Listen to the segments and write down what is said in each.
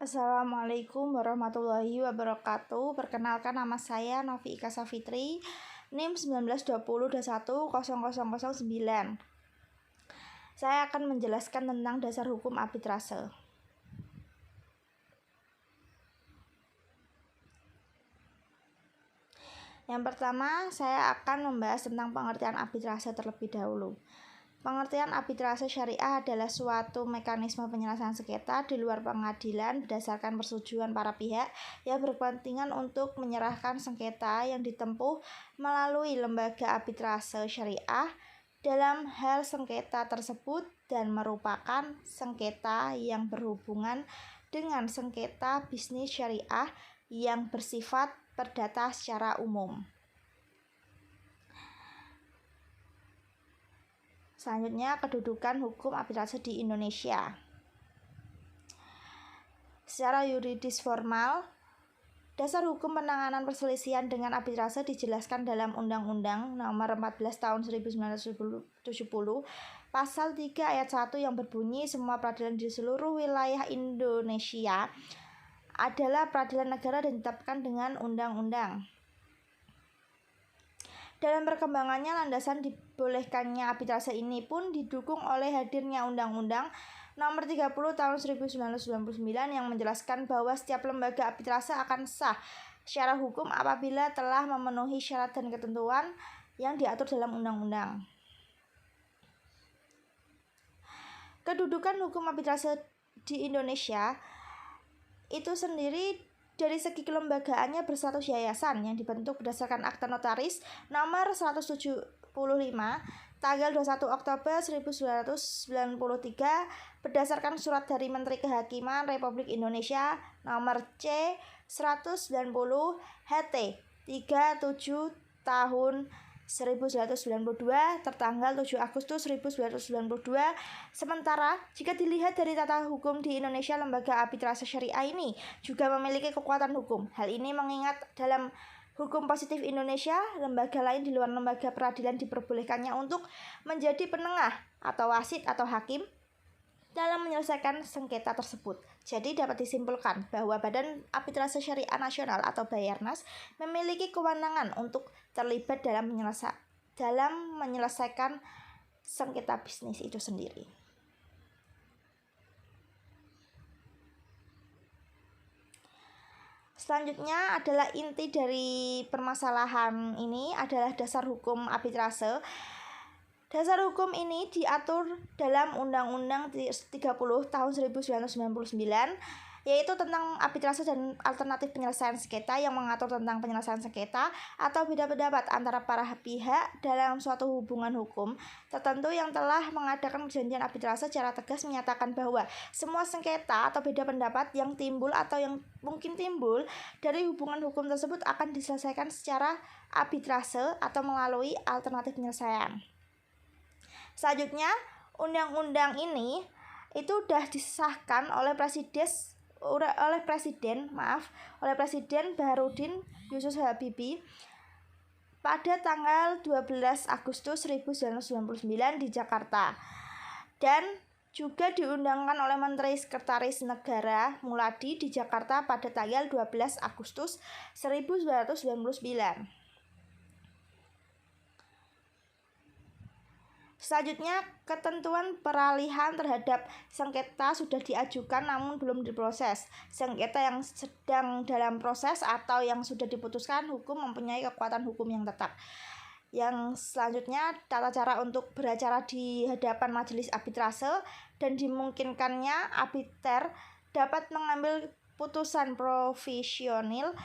Assalamualaikum warahmatullahi wabarakatuh. Perkenalkan, nama saya Novi Ika Safitri, NIM 1920210009. Saya akan menjelaskan tentang dasar hukum arbitrase. Yang pertama, saya akan membahas tentang pengertian arbitrase terlebih dahulu. Pengertian arbitrase syariah adalah suatu mekanisme penyelesaian sengketa di luar pengadilan berdasarkan persetujuan para pihak yang berkepentingan untuk menyerahkan sengketa yang ditempuh melalui lembaga arbitrase syariah dalam hal sengketa tersebut dan merupakan sengketa yang berhubungan dengan sengketa bisnis syariah yang bersifat perdata secara umum. Selanjutnya, kedudukan hukum arbitrase di Indonesia. Secara yuridis formal, dasar hukum penanganan perselisihan dengan arbitrase dijelaskan dalam Undang-Undang Nomor 14 Tahun 1970, Pasal 3 Ayat 1 yang berbunyi, semua peradilan di seluruh wilayah Indonesia adalah peradilan negara dan ditetapkan dengan undang-undang. Dalam perkembangannya, landasan dibolehkannya arbitrase ini pun didukung oleh hadirnya Undang-Undang Nomor 30 Tahun 1999 yang menjelaskan bahwa setiap lembaga arbitrase akan sah secara hukum apabila telah memenuhi syarat dan ketentuan yang diatur dalam undang-undang. Kedudukan hukum arbitrase di Indonesia itu sendiri dari segi kelembagaannya berstatus yayasan yang dibentuk berdasarkan Akta Notaris Nomor 175 tanggal 21 Oktober 1993 berdasarkan surat dari Menteri Kehakiman Republik Indonesia Nomor C 190 HT 37 tahun 1992 tertanggal 7 Agustus 1992. Sementara jika dilihat dari tata hukum di Indonesia, lembaga arbitrase syariah ini juga memiliki kekuatan hukum. Hal ini mengingat dalam hukum positif Indonesia, lembaga lain di luar lembaga peradilan diperbolehkannya untuk menjadi penengah atau wasit atau hakim dalam menyelesaikan sengketa tersebut. Jadi dapat disimpulkan bahwa Badan Arbitrase Syariah Nasional atau Bayarnas memiliki kewenangan untuk terlibat dalam menyelesaikan sengketa bisnis itu sendiri. Selanjutnya adalah inti dari permasalahan ini adalah dasar hukum arbitrase. Dasar hukum ini diatur dalam Undang-Undang 30 Tahun 1999, yaitu tentang arbitrase dan alternatif penyelesaian sengketa yang mengatur tentang penyelesaian sengketa atau beda pendapat antara para pihak dalam suatu hubungan hukum tertentu yang telah mengadakan perjanjian arbitrase secara tegas menyatakan bahwa semua sengketa atau beda pendapat yang timbul atau yang mungkin timbul dari hubungan hukum tersebut akan diselesaikan secara arbitrase atau melalui alternatif penyelesaian. Selanjutnya, undang-undang ini itu sudah disahkan oleh Presiden Baharudin Yusuf Habibie pada tanggal 12 Agustus 1999 di Jakarta, dan juga diundangkan oleh Menteri Sekretaris Negara Muladi di Jakarta pada tanggal 12 Agustus 1999. Selanjutnya, ketentuan peralihan terhadap sengketa sudah diajukan namun belum diproses. Sengketa yang sedang dalam proses atau yang sudah diputuskan hukum mempunyai kekuatan hukum yang tetap. Yang selanjutnya, tata cara untuk beracara di hadapan majelis arbitrase dan dimungkinkannya arbiter dapat mengambil putusan provisional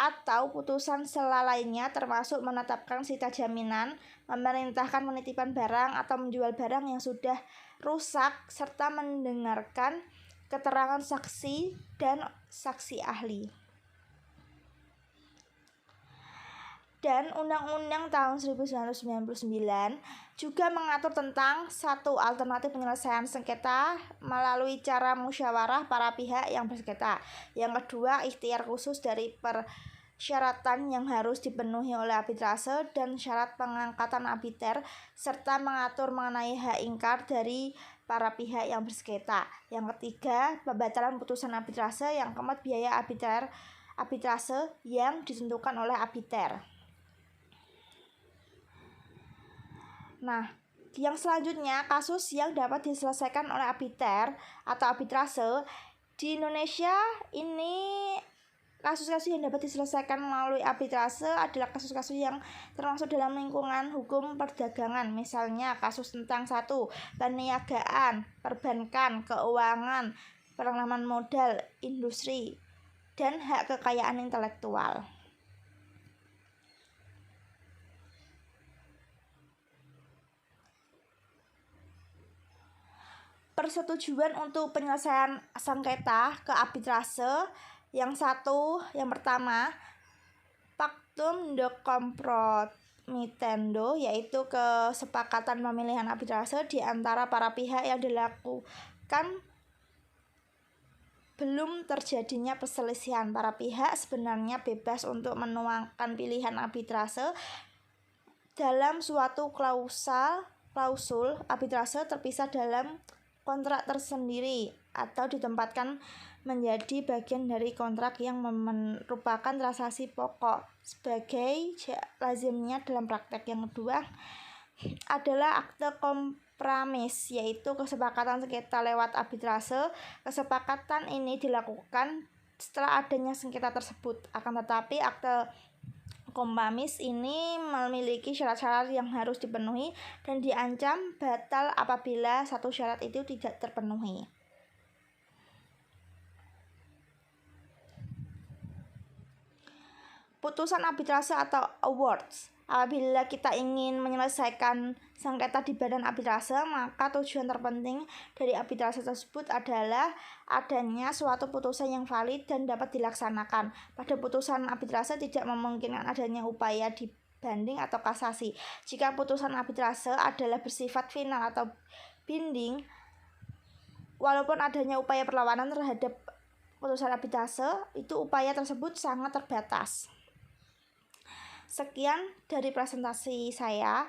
atau putusan selalainya, termasuk menetapkan sita jaminan, memerintahkan penitipan barang atau menjual barang yang sudah rusak, serta mendengarkan keterangan saksi dan saksi ahli. Dan Undang-Undang tahun 1999 juga mengatur tentang satu alternatif penyelesaian sengketa melalui cara musyawarah para pihak yang bersengketa. Yang kedua, ikhtiar khusus dari persyaratan yang harus dipenuhi oleh arbitrase dan syarat pengangkatan arbiter, serta mengatur mengenai hak ingkar dari para pihak yang bersengketa. Yang ketiga, pembatalan putusan arbitrase. Yang keempat, biaya arbitrase yang ditentukan oleh arbiter. Nah, yang selanjutnya, kasus yang dapat diselesaikan oleh arbiter atau arbitrase. Di Indonesia ini kasus-kasus yang dapat diselesaikan melalui arbitrase adalah kasus-kasus yang termasuk dalam lingkungan hukum perdagangan. Misalnya kasus tentang 1. Perniagaan, perbankan, keuangan, penanaman modal, industri, dan hak kekayaan intelektual. Persetujuan untuk penyelesaian sengketa ke arbitrase. Yang pertama, pactum de compromittendo, yaitu kesepakatan pemilihan arbitrase di antara para pihak yang dilakukan belum terjadinya perselisihan. Para pihak sebenarnya bebas untuk menuangkan pilihan arbitrase dalam suatu klausul arbitrase terpisah dalam kontrak tersendiri atau ditempatkan menjadi bagian dari kontrak yang merupakan transaksi pokok sebagai lazimnya dalam praktek. Yang kedua adalah akte kompromis, yaitu kesepakatan sengketa lewat arbitrase. Kesepakatan ini dilakukan setelah adanya sengketa tersebut. Akan tetapi akte kompromis ini memiliki syarat-syarat yang harus dipenuhi dan diancam batal apabila satu syarat itu tidak terpenuhi. Putusan arbitrase atau awards. Apabila kita ingin menyelesaikan sengketa di badan arbitrase, maka tujuan terpenting dari arbitrase tersebut adalah adanya suatu putusan yang valid dan dapat dilaksanakan. Pada putusan arbitrase tidak memungkinkan adanya upaya dibanding atau kasasi. Jika putusan arbitrase adalah bersifat final atau binding, walaupun adanya upaya perlawanan terhadap putusan arbitrase, itu upaya tersebut sangat terbatas. Sekian dari presentasi saya.